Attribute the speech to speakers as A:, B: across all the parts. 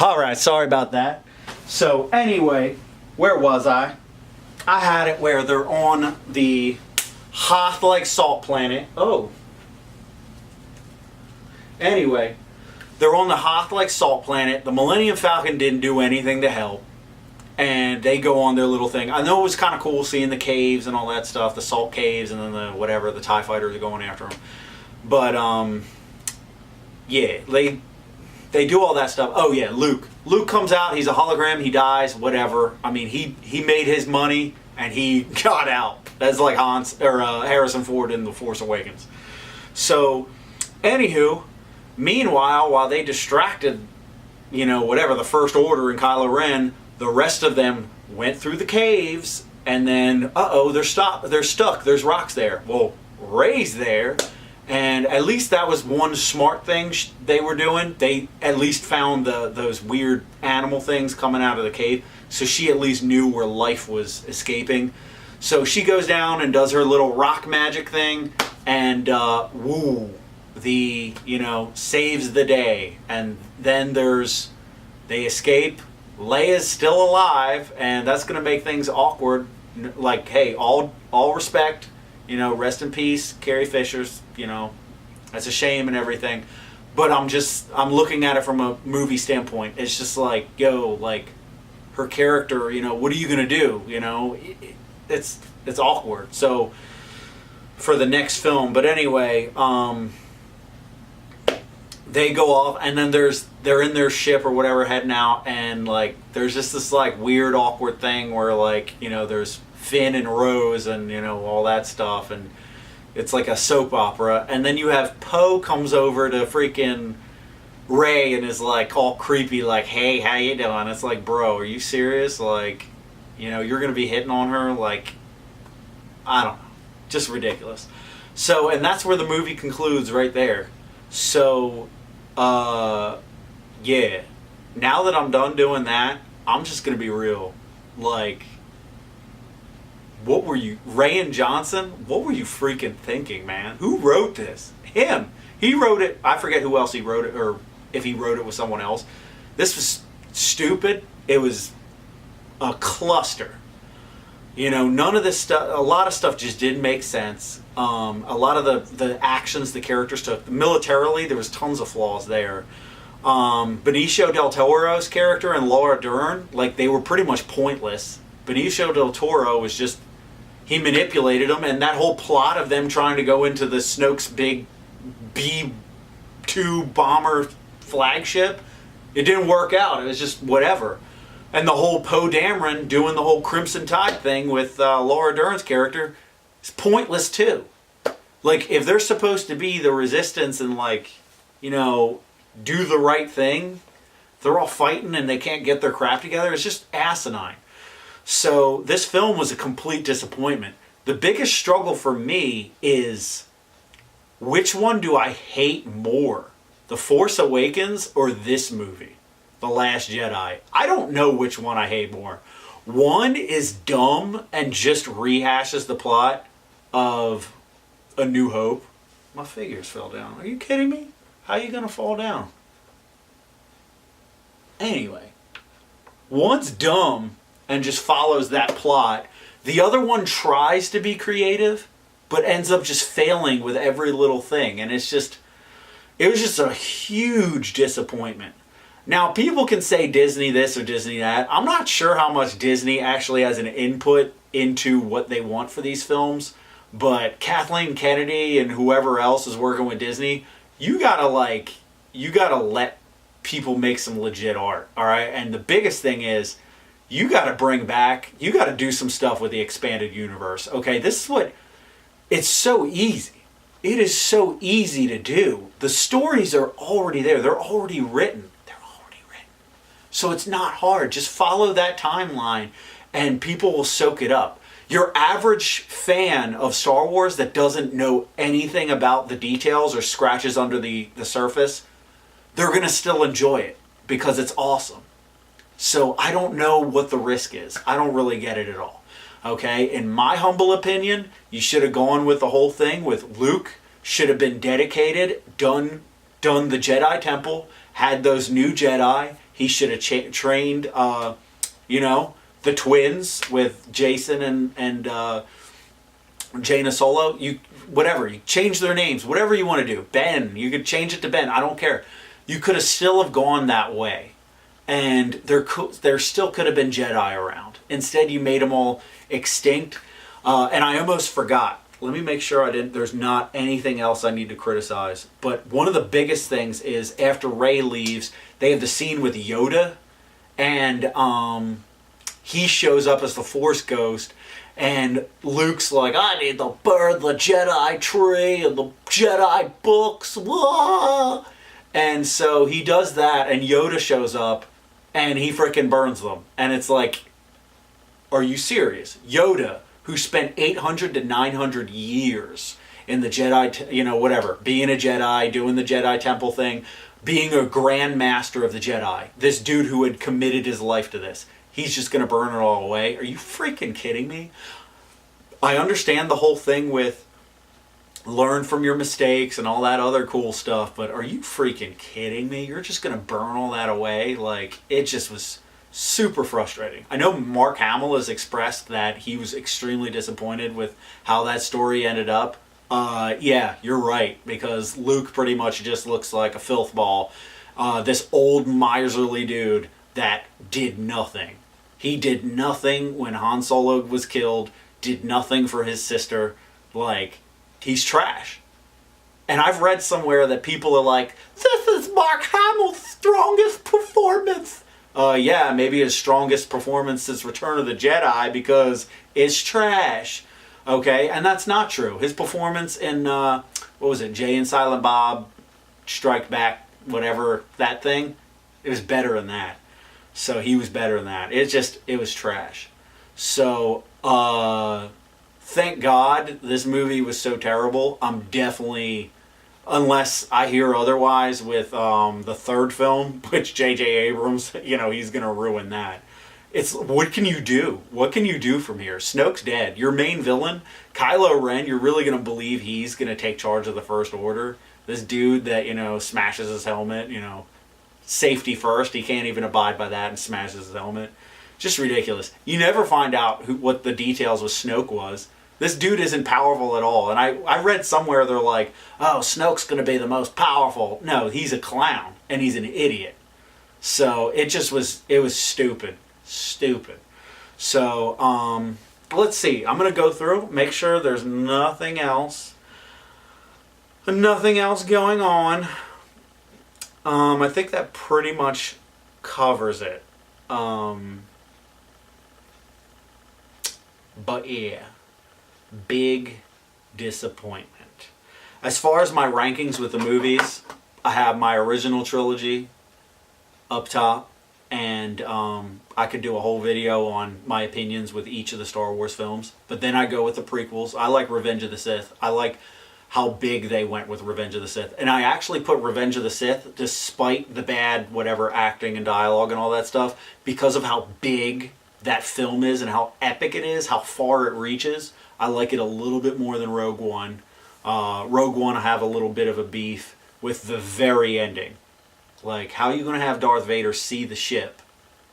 A: Alright, sorry about that. So anyway, where was I? I had it where they're on the Hoth-like salt planet. Oh. Anyway, they're on the Hoth-like salt planet. The Millennium Falcon didn't do anything to help. And they go on their little thing. I know it was kind of cool seeing the caves and all that stuff, the salt caves, and then the whatever, the TIE fighters are going after them. But yeah, they do all that stuff. Oh yeah, Luke. Luke comes out. He's a hologram. He dies. Whatever. I mean, he made his money and he got out. That's like Harrison Ford in The Force Awakens. So, anywho, meanwhile, while they distracted, whatever, the First Order and Kylo Ren, the rest of them went through the caves, and then, they're stuck. There's rocks there. Well, Rey's there, and at least that was one smart thing they were doing. They at least found those weird animal things coming out of the cave, so she at least knew where life was escaping. So she goes down and does her little rock magic thing, and saves the day. And then they escape. Leia's still alive, and that's going to make things awkward. Like, hey, all respect, rest in peace, Carrie Fisher's, that's a shame and everything. But I'm looking at it from a movie standpoint. It's just like, her character, what are you going to do? It's awkward. So, for the next film. But anyway, they go off, and then they're in their ship or whatever heading out, and there's just this weird awkward thing where there's Finn and Rose and all that stuff, and it's like a soap opera. And then you have Poe comes over to freaking Rey and is all creepy, hey, how you doing? It's like, bro, are you serious? You're gonna be hitting on her? I don't know, just ridiculous. So, and that's where the movie concludes right there. So, yeah, now that I'm done doing that, I'm just going to be real. What were you, Rian Johnson? What were you freaking thinking, man? Who wrote this? Him. He wrote it. I forget who else he wrote it, or if he wrote it with someone else. This was stupid. It was a cluster. None of this stuff, a lot of stuff just didn't make sense. A lot of the actions the characters took, militarily, there was tons of flaws there. Benicio del Toro's character and Laura Dern, they were pretty much pointless. Benicio del Toro was just, he manipulated them, and that whole plot of them trying to go into the Snoke's big B-2 bomber flagship, it didn't work out. It was just whatever. And the whole Poe Dameron doing the whole Crimson Tide thing with Laura Dern's character is pointless too. If they're supposed to be the resistance and do the right thing, they're all fighting and they can't get their crap together. It's just asinine. So this film was a complete disappointment. The biggest struggle for me is, which one do I hate more? The Force Awakens or this movie? The Last Jedi. I don't know which one I hate more. One is dumb and just rehashes the plot of A New Hope. My figures fell down. Are you kidding me? How are you going to fall down? Anyway, one's dumb and just follows that plot. The other one tries to be creative, but ends up just failing with every little thing. And it was just a huge disappointment. Now, people can say Disney this or Disney that. I'm not sure how much Disney actually has an input into what they want for these films, but Kathleen Kennedy and whoever else is working with Disney, you gotta let people make some legit art, all right? And the biggest thing is, you gotta do some stuff with the expanded universe, okay? It's so easy. It is so easy to do. The stories are already there. They're already written. So it's not hard. Just follow that timeline and people will soak it up. Your average fan of Star Wars that doesn't know anything about the details or scratches under the surface, they're going to still enjoy it because it's awesome. So I don't know what the risk is. I don't really get it at all. Okay? In my humble opinion, you should have gone with the whole thing with Luke. Should have been dedicated, done done the Jedi Temple, had those new Jedi. He should have trained, the twins with Jason and Jaina Solo. You change their names, whatever you want to do. Ben, you could change it to Ben. I don't care. You could have still have gone that way, and there still could have been Jedi around. Instead, you made them all extinct. And I almost forgot. Let me make sure there's not anything else I need to criticize. But one of the biggest things is after Rey leaves, they have the scene with Yoda, and he shows up as the Force Ghost, and Luke's like, I need to burn the Jedi tree and the Jedi books. Whoa! And so he does that, and Yoda shows up, and he frickin' burns them. And it's like, are you serious? Yoda, who spent 800 to 900 years in the Jedi, being a Jedi, doing the Jedi Temple thing, being a Grand Master of the Jedi. This dude who had committed his life to this. He's just going to burn it all away? Are you freaking kidding me? I understand the whole thing with learn from your mistakes and all that other cool stuff, but are you freaking kidding me? You're just going to burn all that away? Like, it just was super frustrating. I know Mark Hamill has expressed that he was extremely disappointed with how that story ended up. Yeah, you're right, because Luke pretty much just looks like a filth ball. This old miserly dude that did nothing. He did nothing when Han Solo was killed, did nothing for his sister. Like, he's trash. And I've read somewhere that people are like, this is Mark Hamill's strongest performance. Yeah, maybe his strongest performance since Return of the Jedi, because it's trash. Okay, and that's not true. His performance in, Jay and Silent Bob, Strike Back, whatever, that thing, it was better than that. So he was better than that. It was trash. So, thank God this movie was so terrible. I'm definitely, unless I hear otherwise with the third film, which J.J. Abrams, he's going to ruin that. What can you do? What can you do from here? Snoke's dead. Your main villain, Kylo Ren, you're really going to believe he's going to take charge of the First Order? This dude that, smashes his helmet, safety first. He can't even abide by that and smashes his helmet. Just ridiculous. You never find out what the details with Snoke was. This dude isn't powerful at all. And I read somewhere they're like, oh, Snoke's going to be the most powerful. No, he's a clown. And he's an idiot. So it was stupid. Stupid. So, let's see. I'm going to go through, make sure there's nothing else going on. I think that pretty much covers it. But yeah, big disappointment. As far as my rankings with the movies, I have my original trilogy up top, and I could do a whole video on my opinions with each of the Star Wars films. But then I go with the prequels. I like Revenge of the Sith. I like how big they went with Revenge of the Sith. And I actually put Revenge of the Sith, despite the bad whatever acting and dialogue and all that stuff, because of how big that film is and how epic it is, how far it reaches. I like it a little bit more than Rogue One. Rogue One, I have a little bit of a beef with the very ending. Like, how are you going to have Darth Vader see the ship?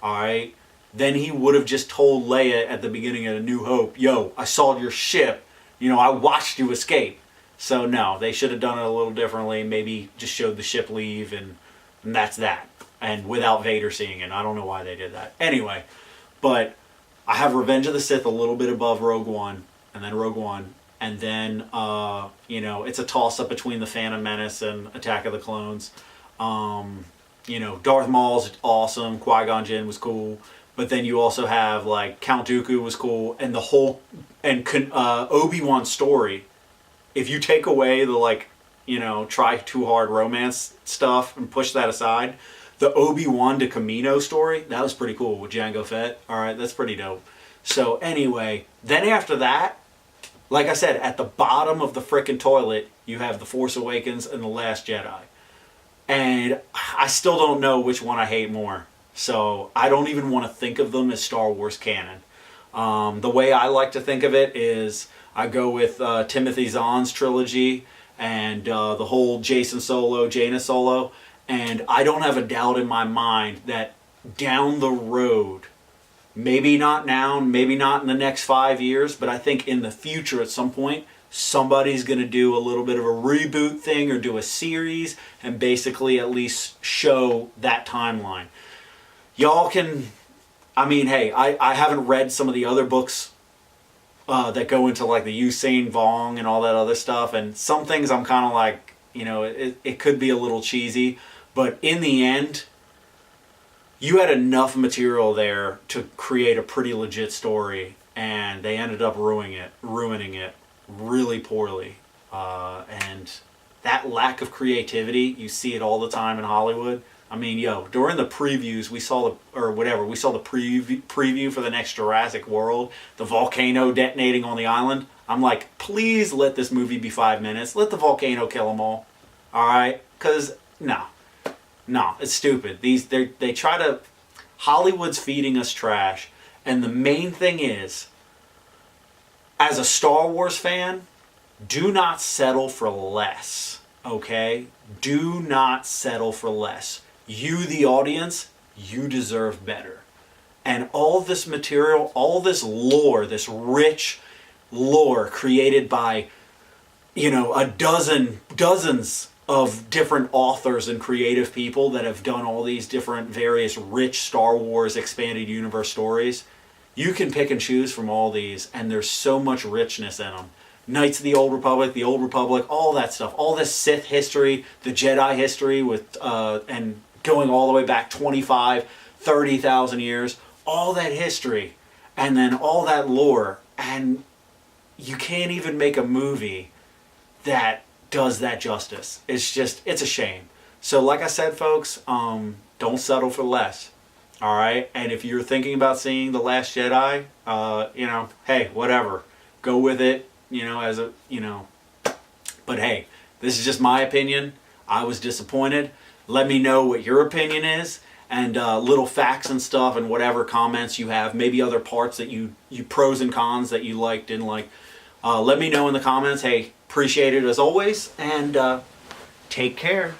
A: Alright? Then he would have just told Leia at the beginning of A New Hope, yo, I saw your ship. I watched you escape. So no, they should have done it a little differently. Maybe just showed the ship leave and that's that. And without Vader seeing it. I don't know why they did that. Anyway, but I have Revenge of the Sith a little bit above Rogue One. And then Rogue One. And then, it's a toss-up between The Phantom Menace and Attack of the Clones. Darth Maul's awesome. Qui-Gon Jinn was cool. But then you also have, like, Count Dooku was cool. And the whole, Obi-Wan's story, if you take away the, try too hard romance stuff and push that aside, the Obi-Wan to Kamino story, that was pretty cool with Jango Fett. Alright, that's pretty dope. So anyway, then after that, like I said, at the bottom of the frickin' toilet, you have The Force Awakens and The Last Jedi. And I still don't know which one I hate more. So I don't even want to think of them as Star Wars canon. The way I like to think of it is I go with Timothy Zahn's trilogy, and the whole Jaina Solo, and I don't have a doubt in my mind that down the road, maybe not now, maybe not in the next 5 years, but I think in the future at some point, somebody's going to do a little bit of a reboot thing or do a series and basically at least show that timeline. Y'all can, I mean, hey, I haven't read some of the other books that go into like the Usain Vong and all that other stuff, and some things I'm kind of like, it could be a little cheesy, but in the end, you had enough material there to create a pretty legit story, and they ended up ruining it really poorly. And that lack of creativity, you see it all the time in Hollywood. I mean, during the previews, we saw the preview for the next Jurassic World, the volcano detonating on the island. I'm like, please let this movie be 5 minutes. Let the volcano kill them all. All right? Because, no, it's stupid. They try to, Hollywood's feeding us trash. And the main thing is, as a Star Wars fan, do not settle for less. Okay? Do not settle for less. You, the audience, you deserve better. And all this material, all this lore, this rich lore created by, dozens of different authors and creative people that have done all these different various rich Star Wars expanded universe stories. You can pick and choose from all these, and there's so much richness in them. Knights of the Old Republic, all that stuff, all this Sith history, the Jedi history with and going all the way back 25, 30,000 years, all that history, and then all that lore, and you can't even make a movie that does that justice. It's a shame. So like I said, folks, don't settle for less. All right? And if you're thinking about seeing The Last Jedi, hey, whatever. Go with it, But hey, this is just my opinion. I was disappointed. Let me know what your opinion is, and little facts and stuff, and whatever comments you have. Maybe other parts that you pros and cons that you like, didn't like. Let me know in the comments. Hey, appreciate it as always, and take care.